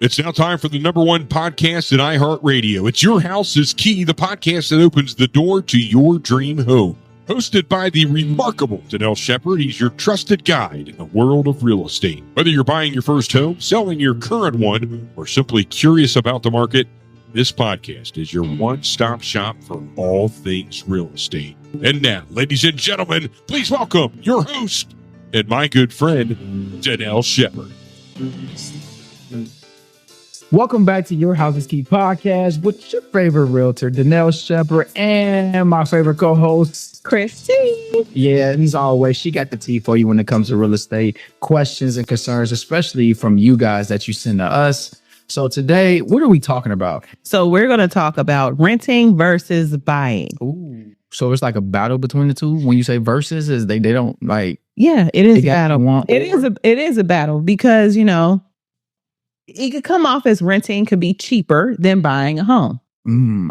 It's now time for the number one podcast in iHeartRadio. It's Your House is Key, the podcast that opens the door to your dream home. Hosted by the remarkable Dannel Shepard, he's your trusted guide in the world of real estate. Whether you're buying your first home, selling your current one, or simply curious about the market, this podcast is your one-stop shop for all things real estate. And now, ladies and gentlemen, please welcome your host and my good friend, Dannel Shepard. Welcome back to Your House is Key podcast with your favorite realtor, Dannel Shepard, and my favorite co-host, Christy. Yeah, and as always, she got the tea for you when it comes to real estate questions and concerns, especially from you guys that you send to us. So today, what are we talking about? So we're going to talk about renting versus buying. Ooh. So it's like a battle between the two. When you say versus, is they don't like? Yeah, it is a battle. It is a battle because, you know, it could come off as renting could be cheaper than buying a home.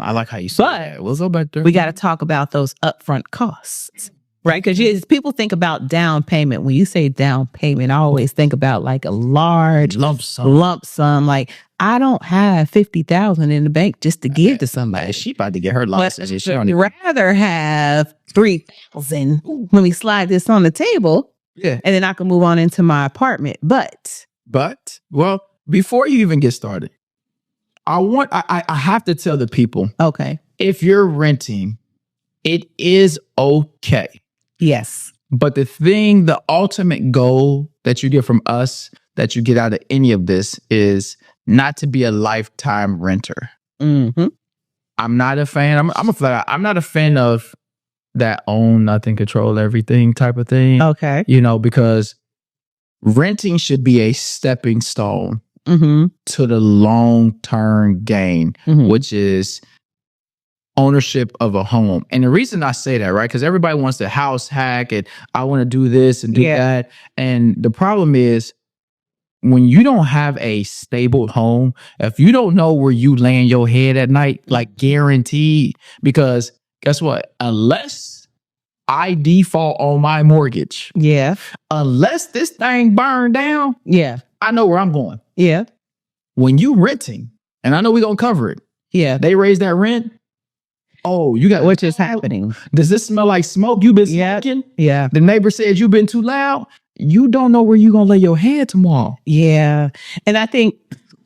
I like how you say that. What's up back there? We got to talk about those upfront costs, right? Because people think about down payment. When you say down payment, I always think about like a large lump sum. Like I don't have $50,000 in the bank just to give to somebody. She about to get her license. I'd rather have $3,000 when we slide this on the table. Yeah, and then I can move on into my apartment. But well, before you even get started, I have to tell the people, okay, if you're renting, it is okay. Yes. But the ultimate goal that you get from us, that you get out of any of this, is not to be a lifetime renter. Mm-hmm. I'm not a fan. I'm not a fan of that own nothing, control everything type of thing. Okay. You know, because renting should be a stepping stone to the long-term gain, which is ownership of a home. And the reason I say that, right, because everybody wants to house hack and I want to do this and do that. And the problem is when you don't have a stable home, if you don't know where you land your head at night, like guaranteed, because guess what? Unless I default on my mortgage, unless this thing burned down, I know where I'm going. Yeah. When you renting, and I know we're going to cover it. Yeah. They raise that rent. Oh, you got... Which is happening. Does this smell like smoke? You've been smoking? Yeah. The neighbor said you've been too loud. You don't know where you're going to lay your head tomorrow. Yeah. And I think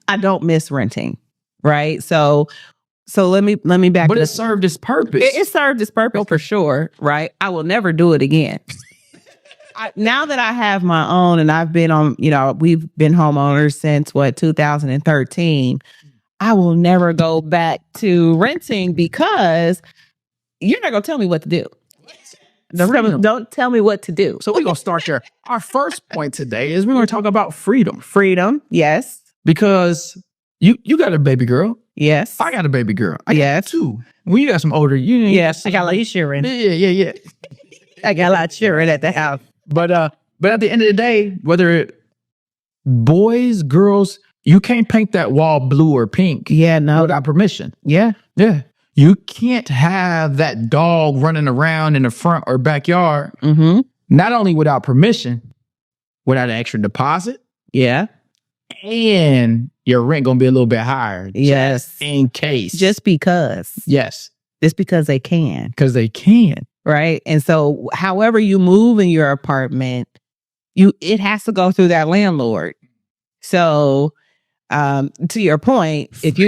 I don't miss renting, right? So let me back. But it served its purpose. It served its purpose for sure, right? I will never do it again. Now that I have my own and I've been on, we've been homeowners since 2013. I will never go back to renting because you're not going to tell me what to do. Don't tell me what to do. So we're going to start there. Our first point today is we're going to talk about freedom. Freedom, yes. Because you got a baby girl. Yes. I got a baby girl. I got two. When you got some older, yes, I got a lot of children. Yeah. I got a lot of children at the house. But at the end of the day, whether it boys, girls, you can't paint that wall blue or pink. Yeah, no. Without permission. Yeah. You can't have that dog running around in the front or backyard. Not only without permission, without an extra deposit. Yeah. And your rent gonna be a little bit higher. Yes. Just in case. Just because. Yes. Just because they can. Because they can. Right. And so however you move in your apartment, it has to go through that landlord. So to your point, if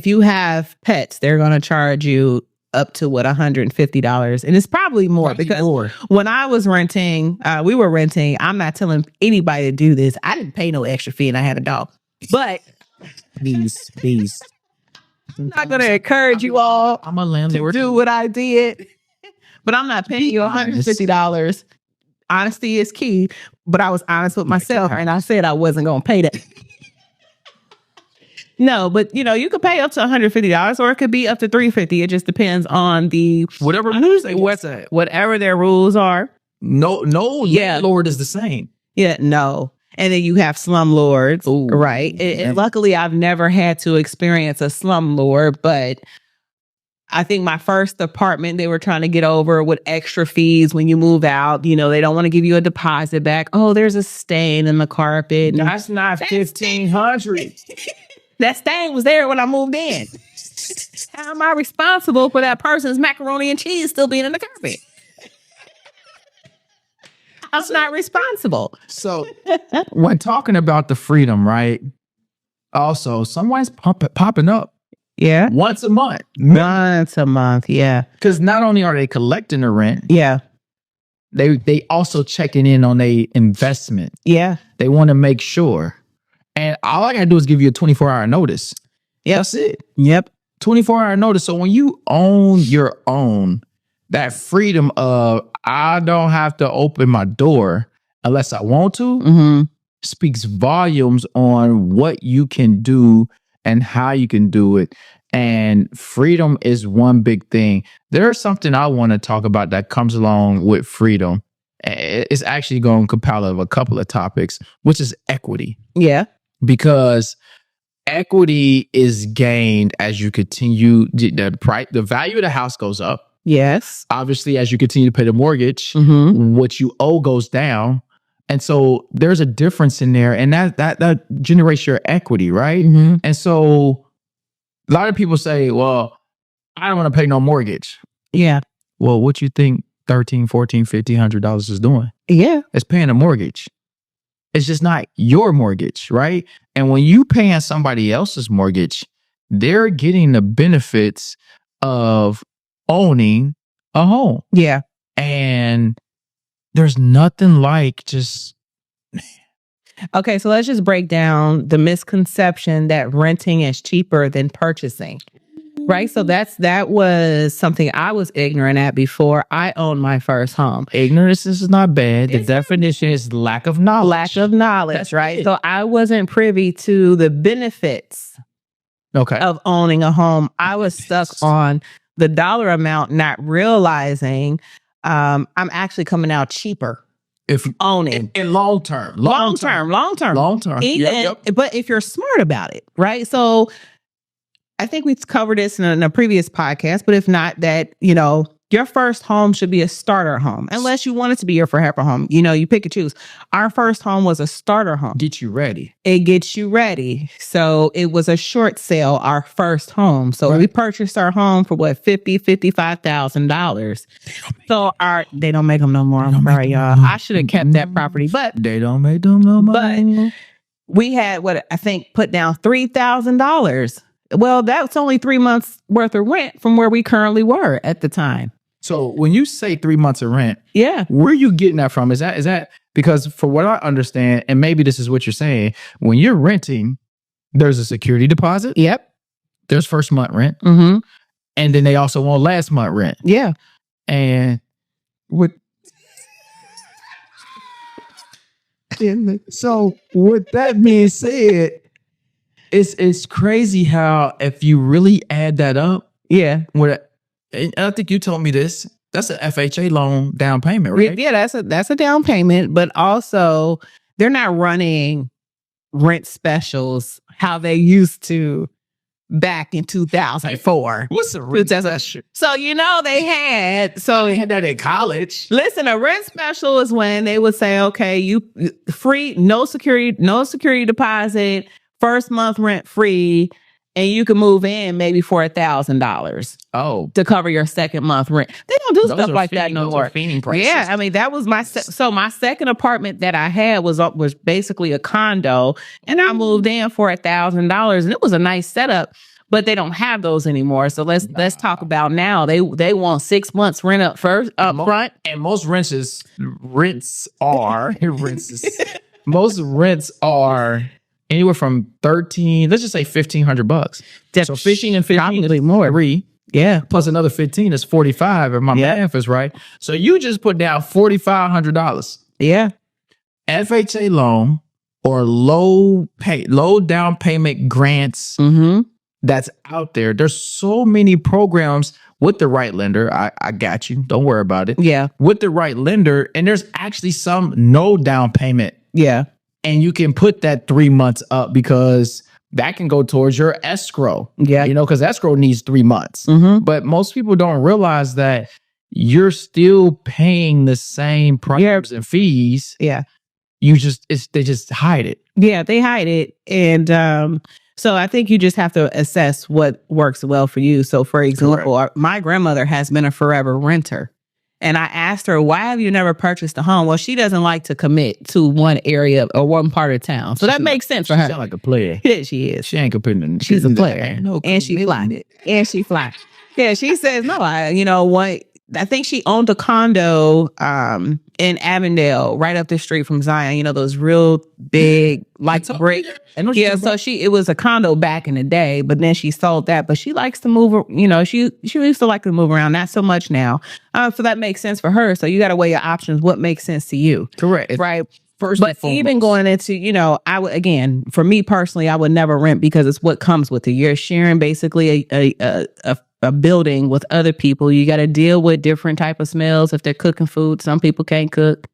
you have pets, they're going to charge you up to $150. And it's probably more because when I was renting, we were renting. I'm not telling anybody to do this. I didn't pay no extra fee and I had a dog. But please. I'm not going to encourage you all I'm a landlord to do what I did. But I'm not paying you $150. Honesty is key. But I was honest with myself and I said I wasn't going to pay that. No, but you could pay up to $150 or it could be up to $350. It just depends on whatever rules they website. Whatever their rules are. No landlord is the same. Yeah, no. And then you have slumlords, right? And luckily, I've never had to experience a slumlord, but I think my first apartment, they were trying to get over with extra fees when you move out. You know, they don't want to give you a deposit back. Oh, there's a stain in the carpet. That's not $1,500. That stain was there when I moved in. How am I responsible for that person's macaroni and cheese still being in the carpet? I'm not responsible. So when talking about the freedom, right? Also, someone's popping up. Yeah. Once a month. Once a month. Yeah. Because not only are they collecting the rent, Yeah. they also checking in on their investment. Yeah. They want to make sure. And all I got to do is give you a 24-hour notice. Yep. That's it. Yep. 24-hour notice. So when you own your own, that freedom of I don't have to open my door unless I want to, Mm-hmm. speaks volumes on what you can do and how you can do it. And freedom is one big thing. There's something I want to talk about that comes along with freedom. It's actually going to compile of a couple of topics, which is equity. Yeah. Because equity is gained as you continue, the value of the house goes up. Yes. Obviously, as you continue to pay the mortgage, Mm-hmm. what you owe goes down. And so there's a difference in there, and that generates your equity, right? Mm-hmm. And so a lot of people say, well, I don't want to pay no mortgage. Yeah. Well, what you think $1,300, $1,400, $1,500 is doing? Yeah. It's paying a mortgage. It's just not your mortgage, right? And when you paying somebody else's mortgage, they're getting the benefits of owning a home. Yeah. And there's nothing like just Okay, so let's just break down the misconception that renting is cheaper than purchasing. Right? So that was something I was ignorant at before I owned my first home. ignorance is not bad. The It's definition is lack of knowledge. lack of knowledge, That's right? it. So I wasn't privy to the benefits Okay. of owning a home. I was stuck on the dollar amount, not realizing I'm actually coming out cheaper If owning. in long term. Long term. Even, Yep. but if you're smart about it, right? So I think we've covered this in a previous podcast, but if not, that, your first home should be a starter home, unless you want it to be your forever home. You pick and choose. Our first home was a starter home. Get you ready. It gets you ready. So it was a short sale, our first home. So Right. we purchased our home for $55,000. So they don't make them no more. I'm sorry, y'all. I should have kept that property, but They don't make them no money. we had put down $3,000. Well, that's only 3 months worth of rent from where we currently were at the time. So when you say 3 months of rent, Yeah. where are you getting that from? Is that because for what I understand, and maybe this is what you're saying, when you're renting, there's a security deposit, Yep. there's first month rent, Mm-hmm. and then they also want last month rent. Yeah. And with that being said, it's crazy how if you really add that up, Yeah. and I think you told me this, that's an FHA loan down payment, right? Yeah, that's a down payment, but also they're not running rent specials how they used to back in 2004. What's the rent special? So they had They had that in college. listen, a rent special is when they would say, okay, you free, no security deposit, first month rent free, and you can move in maybe for $1,000 Oh, to cover your second month rent. They don't do stuff like that no more. Feeding prices. Yeah, I mean that was my my second apartment that I had was basically a condo, and I moved in for $1,000, and it was a nice setup. But they don't have those anymore. So let's talk about now. They want 6 months rent up front. And most rents are most rents are anywhere from 13, let's just say $1,500. So 15 and 15 Probably is more. 3. Yeah, Plus another 15 is 45, if my math is right. So you just put down $4,500. yeah, FHA loan or low down payment grants mm-hmm. that's out there. There's so many programs with the right lender. I got you. Don't worry about it. Yeah, With the right lender, and there's actually some no down payment, yeah, and you can put that 3 months up because that can go towards your escrow. Yeah. Because escrow needs 3 months. But most people don't realize that you're still paying the same premiums and fees. Yeah. They just hide it. Yeah, they hide it. And so I think you just have to assess what works well for you. So for example, my grandmother has been a forever renter. And I asked her, why have you never purchased a home? Well, she doesn't like to commit to one area or one part of town. So that makes sense for her. She sounds like a player. Yeah, she is. She ain't competing. She's a player. And she fly. And she fly. Yeah, she says, no, I think she owned a condo in Avondale, right up the street from Zion. Those real big, like brick. Yeah, so it was a condo back in the day, but then she sold that. But she likes to move. She used to like to move around, not so much now. So that makes sense for her. So you got to weigh your options. What makes sense to you? Correct. Right. First, but even going into, I would, again, for me personally, I would never rent because it's what comes with it. You're sharing basically a building with other people. You got to deal with different type of smells if they're cooking food. Some people can't cook.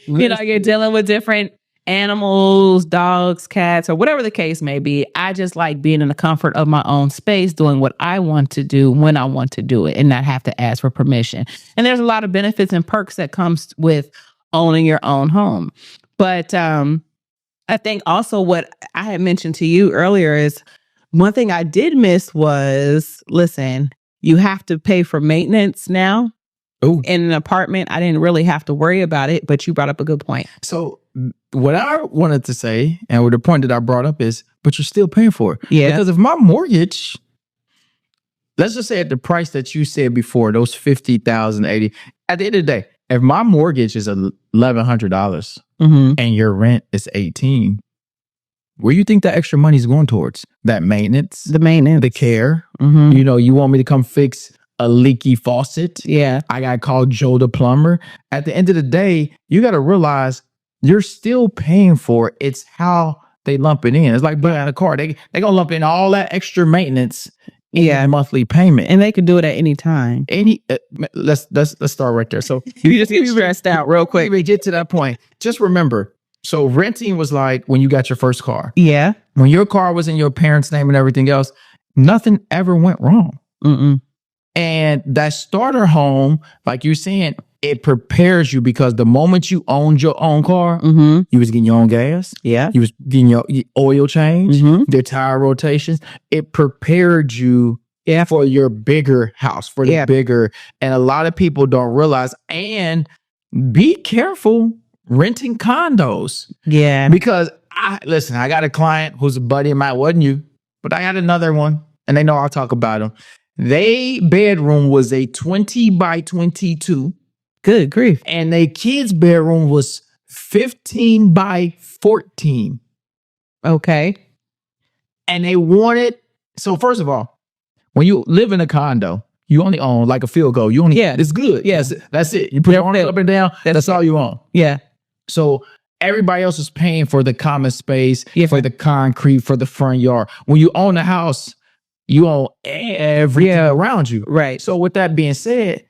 You're dealing with different animals, dogs, cats, or whatever the case may be. I just like being in the comfort of my own space, doing what I want to do when I want to do it and not have to ask for permission. And there's a lot of benefits and perks that comes with owning your own home. But I think also what I had mentioned to you earlier is one thing I did miss was, listen, you have to pay for maintenance now. Ooh. In an apartment. I didn't really have to worry about it, but you brought up a good point. So what I wanted to say, and the point that I brought up is, but you're still paying for it. Yeah. Because if my mortgage, let's just say at the price that you said before, those $50,000, $80,000, at the end of the day, if my mortgage is $1,100 and your rent is $18,000, where do you think that extra money is going towards? That maintenance, the care. You want me to come fix a leaky faucet? Yeah. I got to call Joe the plumber. At the end of the day, you got to realize you're still paying for it. It's how they lump it in. It's like buying a car. They going to lump in all that extra maintenance in your monthly payment. And they could do it at any time. Let's start right there. So you just get stressed out real quick. We get to that point. Just remember, so renting was like when you got your first car. Yeah. When your car was in your parents' name and everything else, nothing ever went wrong. And that starter home, like you're saying, it prepares you because the moment you owned your own car, you was getting your own gas. Yeah. You was getting your oil change, their tire rotations. It prepared you for your bigger house, for the bigger. And a lot of people don't realize, and be careful renting condos. Yeah. Because I got a client who's a buddy of mine, wasn't you? But I had another one, and they know I'll talk about them. They bedroom was a 20 by 22. Good grief. And their kids' bedroom was 15 by 14. Okay. And they wanted, so first of all, when you live in a condo, you only own like a field goal. You only, it's good. Yes, that's it. You put your arms up and down, that's all you own. Yeah. So everybody else is paying for the common space, for the concrete, for the front yard. When you own a house, you own everything around you. Right. So with that being said,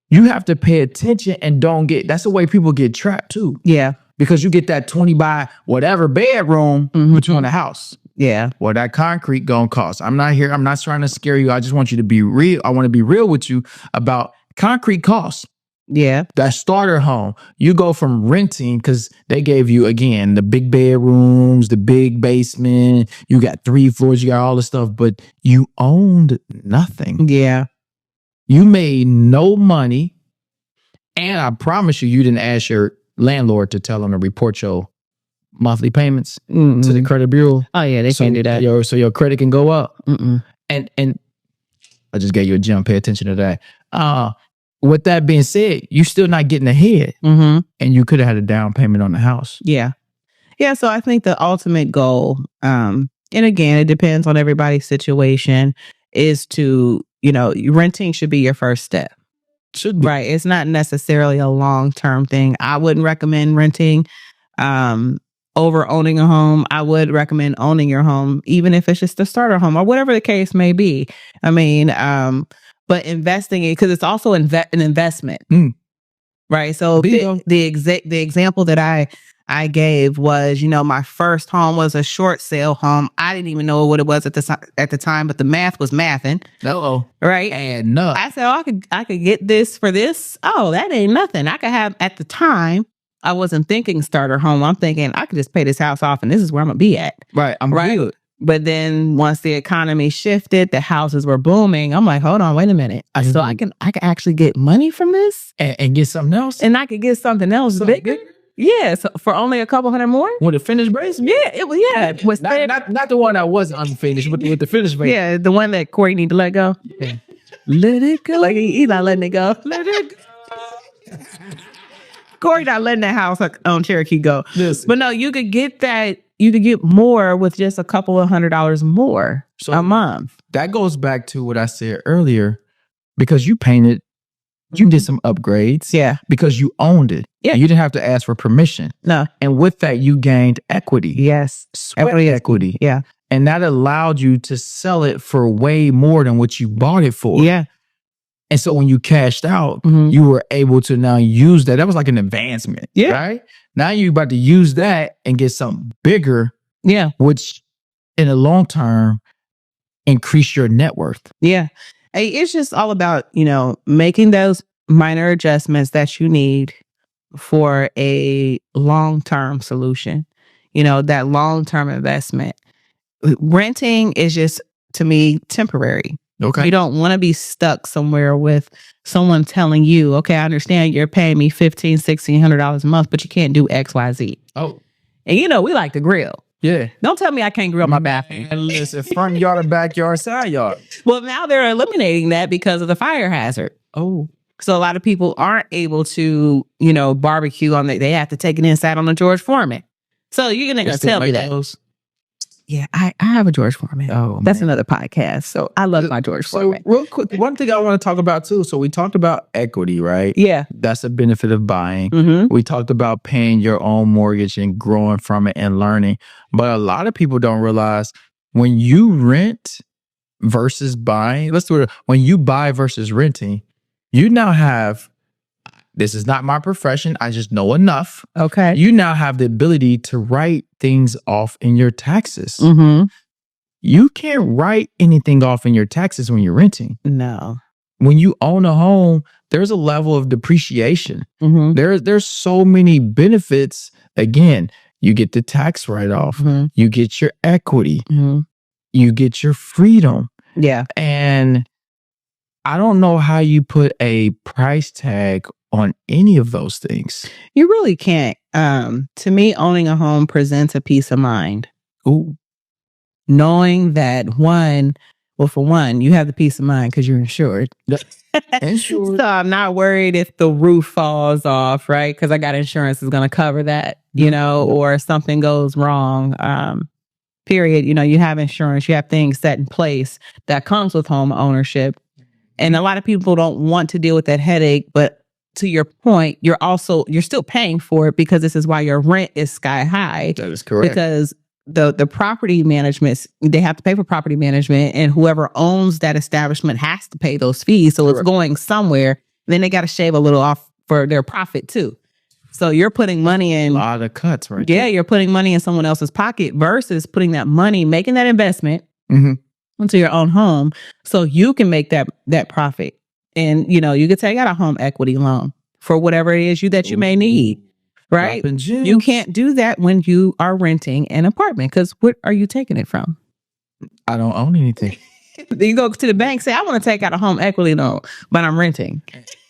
you have to pay attention and that's the way people get trapped too. Yeah. Because you get that 20 by whatever bedroom, but you own a house. Yeah. Well, that concrete gonna cost. I'm not trying to scare you. I just want you to be real. I want to be real with you about concrete costs. Yeah. That starter home, you go from renting because they gave you, again, the big bedrooms, the big basement. You got 3 floors, you got all the stuff, but you owned nothing. Yeah. You made no money. And I promise you didn't ask your landlord to tell them to report your monthly payments to the credit bureau. Oh, yeah, they can't do that. So your credit can go up. And I just gave you a gem. Pay attention to that. With that being said, you're still not getting ahead. And you could have had a down payment on the house. Yeah. Yeah. So I think the ultimate goal, and again, it depends on everybody's situation, is to, renting should be your first step. Should be. Right. It's not necessarily a long-term thing. I wouldn't recommend renting over owning a home. I would recommend owning your home, even if it's just a starter home or whatever the case may be. I mean, but investing in, because it's also an investment, right? So the example that I I gave was, my first home was a short sale home. I didn't even know what it was at the time, but the math was mathing. Right? And no. I said, I could get this for this. Oh, that ain't nothing. I could have, at the time, I wasn't thinking starter home. I'm thinking I could just pay this house off and this is where I'm going to be at. Right. I'm good. But then once the economy shifted, the houses were booming. I'm like, hold on, wait a minute. So I can actually get money from this and get something else. And I could get something else bigger. Yeah, so for only a couple $100 more. With the finished basement? Yeah, it was. Yeah, it was not the one that was unfinished, but with the finished basement. Yeah, the one that Corey need to let go. Yeah. Let it go. Like he's not letting it go. Let it go. Corey not letting that house on Cherokee go. Listen. But no, you could get that. You could get more with just a couple of $100 more a month. That goes back to what I said earlier, because you painted. You did some upgrades. Yeah. Because you owned it. Yeah. You didn't have to ask for permission. No. And with that, you gained equity. Yes. Sweat equity. Yeah. And that allowed you to sell it for way more than what you bought it for. Yeah. And so when you cashed out, you were able to now use that. That was like an advancement. Yeah. Right? Now you're about to use that and get something bigger. Yeah. Which in the long term, increase your net worth. Yeah. It's just all about, making those minor adjustments that you need for a long-term solution, that long-term investment. Renting is just, to me, temporary. Okay. You don't want to be stuck somewhere with someone telling you, okay, I understand you're paying me $1,500, $1,600 a month, but you can't do X, Y, Z. Oh. And we like to grill. Yeah. Don't tell me I can't grill my bathroom. And listen, front yard or backyard, side yard. Well, now they're eliminating that because of the fire hazard. Oh. So a lot of people aren't able to, barbecue on they have to take it inside on a George Foreman. So you're going to tell me that. Those? Yeah, I have a George Foreman. Oh, that's another podcast. So I love my George Foreman. So real quick, one thing I want to talk about too. So we talked about equity, right? Yeah. That's a benefit of buying. Mm-hmm. We talked about paying your own mortgage and growing from it and learning. But a lot of people don't realize when you rent versus buying, let's do it. When you buy versus renting, you now have, this is not my profession, I just know enough. Okay. You now have the ability to write things off in your taxes. Mm-hmm. You can't write anything off in your taxes when you're renting. No. When you own a home, there's a level of depreciation. Mm-hmm. There's so many benefits. Again, you get the tax write-off. Mm-hmm. You get your equity. Mm-hmm. You get your freedom. Yeah. And I don't know how you put a price tag on any of those things. You really can't. To me, owning a home presents a peace of mind. Ooh. Knowing that for one, you have the peace of mind because you're insured. Insured. So I'm not worried if the roof falls off, right? Because I got insurance is going to cover that, or something goes wrong. Period. You have insurance, you have things set in place that comes with home ownership. And a lot of people don't want to deal with that headache, but to your point, you're still paying for it because this is why your rent is sky high. That is correct. Because the property management, they have to pay for property management, and whoever owns that establishment has to pay those fees. So It's going somewhere. Then they got to shave a little off for their profit too. So you're putting money in. A lot of cuts, right? Yeah, you're putting money in someone else's pocket versus putting that money, making that investment into your own home so you can make that profit. And, you could take out a home equity loan for whatever it is that you may need, right? You can't do that when you are renting an apartment because what are you taking it from? I don't own anything. You go to the bank, say, I want to take out a home equity loan, but I'm renting.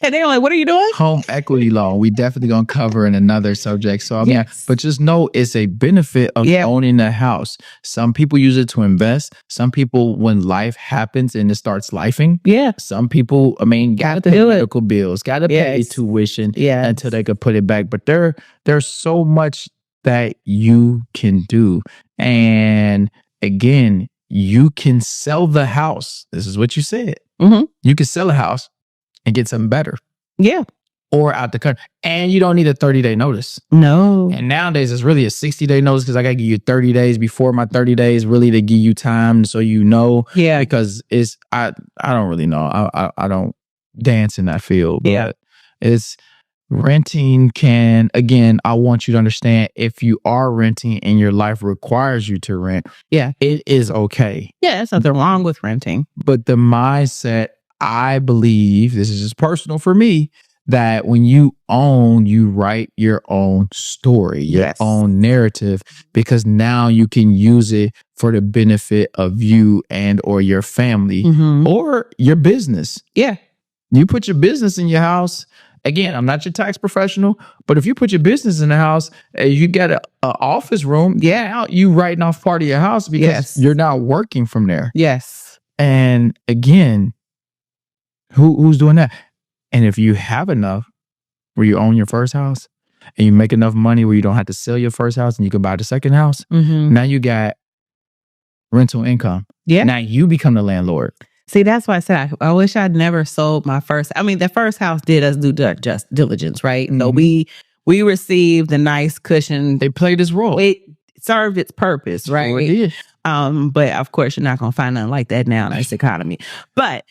And they're like, what are you doing? Home equity loan. We definitely going to cover in another subject. So, but just know it's a benefit of owning a house. Some people use it to invest. Some people, when life happens and it starts lifing. Yeah. Some people, got to pay medical bills, got to pay tuition until they could put it back. But there's so much that you can do. And again, you can sell the house. This is what you said. Mm-hmm. You can sell a house and get something better. Yeah. Or out the country. And you don't need a 30-day notice. No. And nowadays it's really a 60-day notice because I got to give you 30 days before my 30 days really to give you time so Yeah. Because I don't really know. I don't dance in that field. But renting can, again, I want you to understand, if you are renting and your life requires you to rent, Yeah. it is okay. Yeah, there's nothing wrong with renting. But the mindset, I believe, this is just personal for me, that when you own, you write your own story, your own narrative, because now you can use it for the benefit of you and or your family or your business. Yeah. You put your business in your house. Again, I'm not your tax professional, but if you put your business in the house, you get an office room. Yeah, you writing off part of your house because you're not working from there. Yes. And again, who's doing that? And if you have enough where you own your first house and you make enough money where you don't have to sell your first house and you can buy the second house, now you got rental income. Yeah. Now you become the landlord. See, that's why I said I wish I'd never sold my first. I mean, the first house did us do just diligence, right? So we received a nice cushion. They played its role. It served its purpose, right? Sure did. But of course, you're not going to find nothing like that now in this economy. But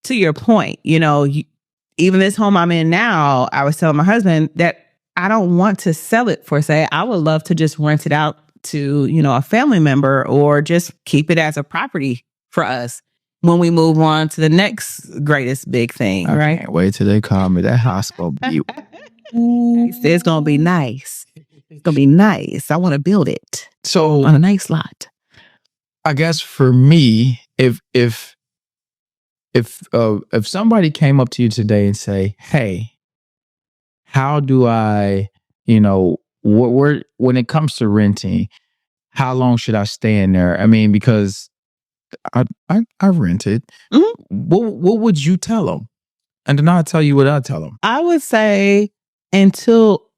to your point, even this home I'm in now, I was telling my husband that I don't want to sell it for sale. I would love to just rent it out to, a family member or just keep it as a property for us when we move on to the next greatest big thing, right? I can't wait till they call me. That house gonna be it's gonna be nice. It's gonna be nice. I want to build it so on a nice lot. I guess for me, if somebody came up to you today and say, "Hey, how do I, when it comes to renting, how long should I stay in there?" I mean, because I rented. What would you tell them? And then I'll tell you what I tell them. I would say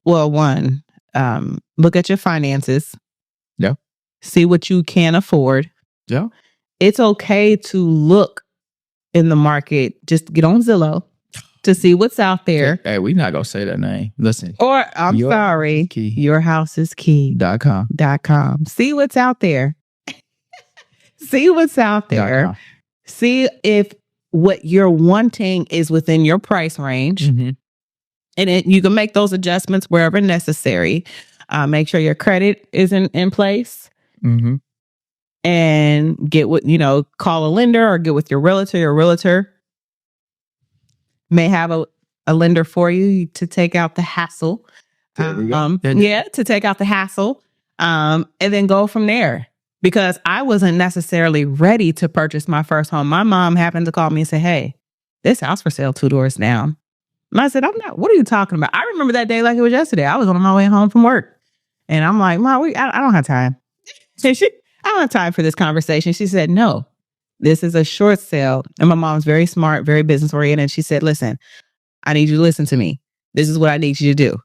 one, look at your finances. Yeah. See what you can afford. Yeah. It's okay to look in the market. Just get on Zillow to see what's out there. Hey, we're not gonna say that name. Listen. Or sorry, yourhouseskey.com. See what's out there. See what's out there. See if what you're wanting is within your price range. And you can make those adjustments wherever necessary. Make sure your credit is in place. And get call a lender or get with your realtor. Your realtor may have a lender for you to take out the hassle. To take out the hassle. And then go from there. Because I wasn't necessarily ready to purchase my first home. My mom happened to call me and say, "Hey, this house for sale 2 doors down." And I said, "I'm not. What are you talking about?" I remember that day like it was yesterday. I was on my way home from work. And I'm like, "Mom, I don't have time." I don't have time for this conversation. She said, "No, this is a short sale." And my mom's very smart, very business oriented. She said, "Listen, I need you to listen to me. This is what I need you to do."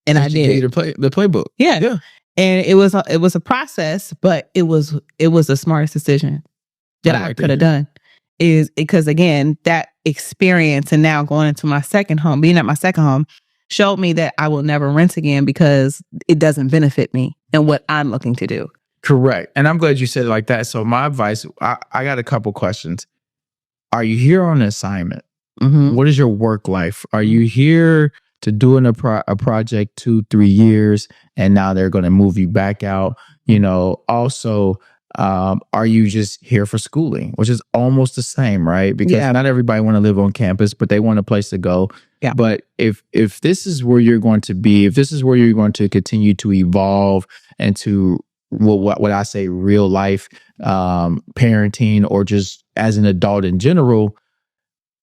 And I did. The playbook. Yeah. And it was a process, but it was the smartest decision that I could have done. Is because again, that experience and now going into my second home, being at my second home, showed me that I will never rent again because it doesn't benefit me and what I'm looking to do. Correct. And I'm glad you said it like that. So my advice, I got a couple questions. Are you here on an assignment? What is your work life? Are you here to doing a project 2-3 years and now they're going to move you back out? Also, are you just here for schooling, which is almost the same, right? Because not everybody want to live on campus, but they want a place to go. Yeah. But if this is where you're going to be, if this is where you're going to continue to evolve into what I say real life parenting or just as an adult in general,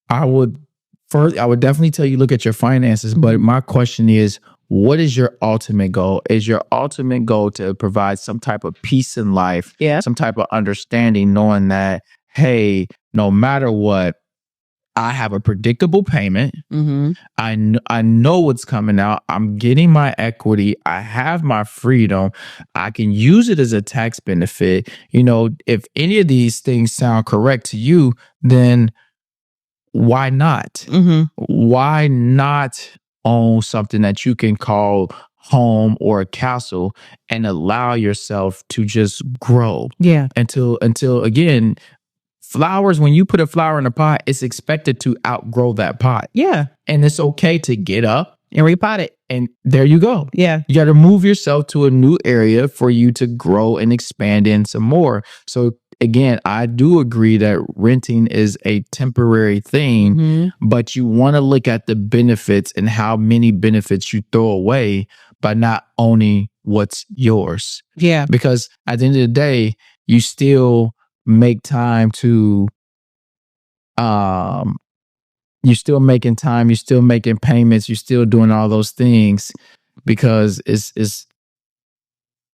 I would definitely tell you look at your finances. But my question is, what is your ultimate goal? Is your ultimate goal to provide some type of peace in life, some type of understanding, knowing that, hey, no matter what, I have a predictable payment. I know what's coming out. I'm getting my equity. I have my freedom. I can use it as a tax benefit. If any of these things sound correct to you, then why not? Why not own something that you can call home or a castle and allow yourself to just grow? Yeah. Until again, flowers, when you put a flower in a pot, it's expected to outgrow that pot. Yeah. And it's okay to get up and repot it. And there you go. Yeah. You got to move yourself to a new area for you to grow and expand in some more. So again, I do agree that renting is a temporary thing, but you want to look at the benefits and how many benefits you throw away by not owning what's yours. Yeah. Because at the end of the day, you still make time to you're still making time, you're still making payments, you're still doing all those things because it's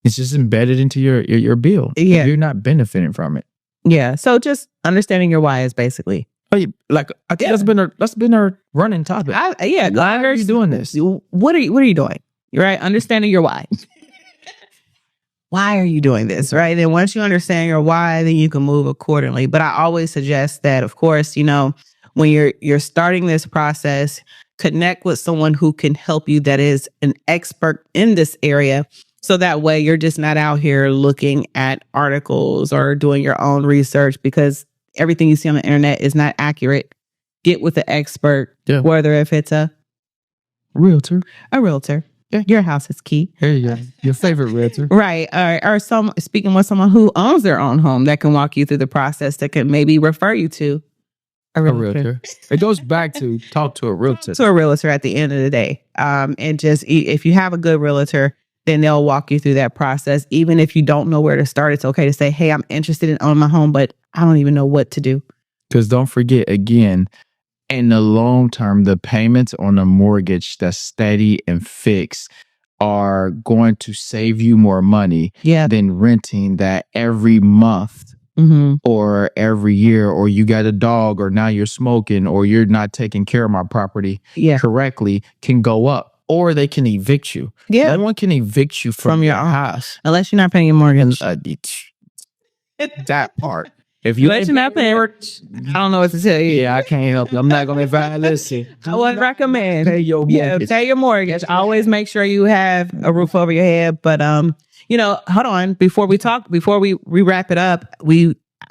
just embedded into your bill. Yeah. You're not benefiting from it. Yeah. So just understanding your why is basically. Like I think that's been our running topic. Why are you doing this? What are you doing? Right? Understanding your why. Why are you doing this? Right. And once you understand your why, then you can move accordingly. But I always suggest that, of course, when you're starting this process, connect with someone who can help you that is an expert in this area. So that way you're just not out here looking at articles or doing your own research, because everything you see on the internet is not accurate. Get with the expert, whether if it's a realtor. Yeah. Your house is key. There you go. Your favorite realtor. Right. Or speaking with someone who owns their own home that can walk you through the process, that can maybe refer you to a realtor. It goes back to talk to a realtor. To a realtor at the end of the day. And just if you have a good realtor, then they'll walk you through that process. Even if you don't know where to start, it's okay to say, hey, I'm interested in owning my home, but I don't even know what to do. Because don't forget, again, in the long term, the payments on a mortgage that's steady and fixed are going to save you more money than renting that every month or every year, or you got a dog, or now you're smoking, or you're not taking care of my property correctly, can go up. Or they can evict you. Yeah. No one can evict you from your house. Unless you're not paying your mortgage. That part. If you let you not pay, I don't know what to tell you. Yeah, I can't help you. I'm not gonna advise. Listen, I wouldn't recommend pay your mortgage. Pay your mortgage. Always make sure you have a roof over your head. But hold on. Before we wrap it up,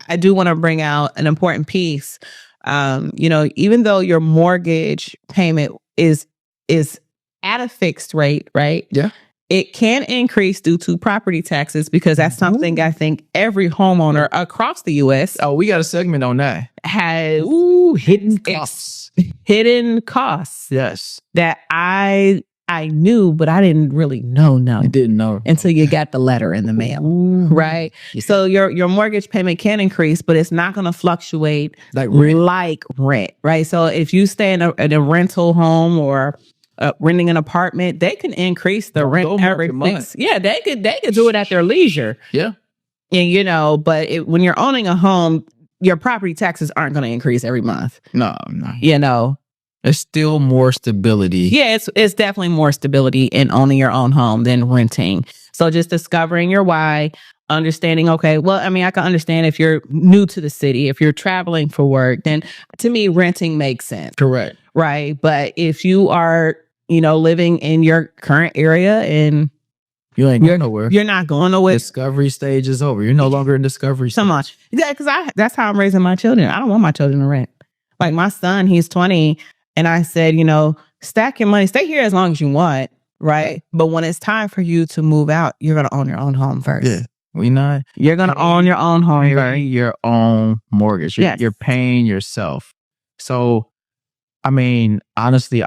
I do want to bring out an important piece. Even though your mortgage payment is at a fixed rate, right? Yeah. It can increase due to property taxes, because that's something I think every homeowner across the U.S. Oh, we got a segment on that. Has hidden costs. Hidden costs. Yes. That I knew, but I didn't really know. You didn't know until you got the letter in the mail, right? Yeah. So your mortgage payment can increase, but it's not going to fluctuate like rent, right? So if you stay in a rental home or renting an apartment, they can increase the rent every month. Yeah, they could do it at their leisure. Yeah. And but when you're owning a home, your property taxes aren't going to increase every month. No. There's still more stability. Yeah, it's definitely more stability in owning your own home than renting. So just discovering your why, understanding, okay, well, I mean, I can understand if you're new to the city, if you're traveling for work, then to me, renting makes sense. Correct. Right. But if you are, living in your current area and you ain't going nowhere. You're not going nowhere. Discovery stage is over. You're no longer in discovery stage. So much. Yeah, because that's how I'm raising my children. I don't want my children to rent. Like my son, he's 20. And I said, stack your money, stay here as long as you want. Right. But when it's time for you to move out, you're going to own your own home first. Yeah. You're going to own your own home. You're going to your own mortgage. You're paying yourself. So, I mean, honestly,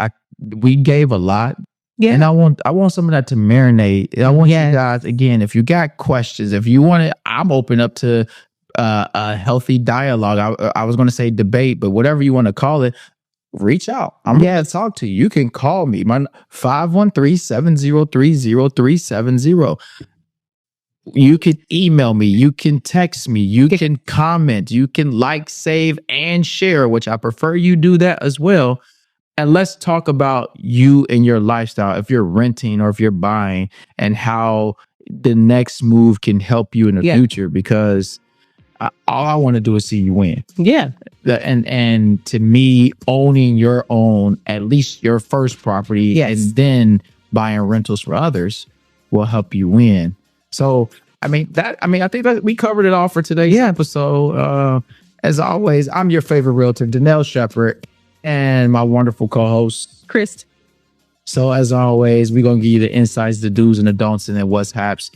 we gave a lot. Yeah. And I want some of that to marinate. I want you guys, again, if you got questions, if you want it, I'm open up to a healthy dialogue. I was going to say debate, but whatever you want to call it, reach out. I'm here to talk to you. You can call me. My 513-703-0370. You can email me. You can text me. You can comment. You can save, and share, which I prefer you do that as well. And let's talk about you and your lifestyle, if you're renting or if you're buying, and how the next move can help you in the future, because all I want to do is see you win. Yeah. And to me, owning your own, at least your first property, and then buying rentals for others will help you win. So, I think that we covered it all for today's episode. As always, I'm your favorite realtor, Dannel Shepard, and my wonderful co-host, Chris. So as always, we're going to give you the insights, the do's and the don'ts, and then what's haps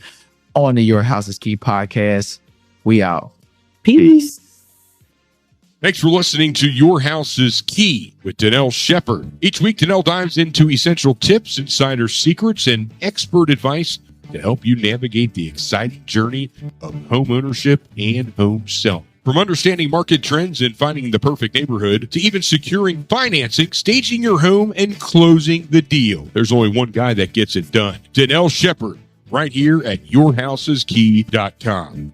on the Your House is Key podcast. We out. Peace. Thanks for listening to Your House is Key with Dannel Shepard. Each week, Dannel dives into essential tips, insider secrets, and expert advice to help you navigate the exciting journey of home ownership and home selling. From understanding market trends and finding the perfect neighborhood to even securing financing, staging your home, and closing the deal, there's only one guy that gets it done. Dannel Shepard, right here at yourhouseskey.com.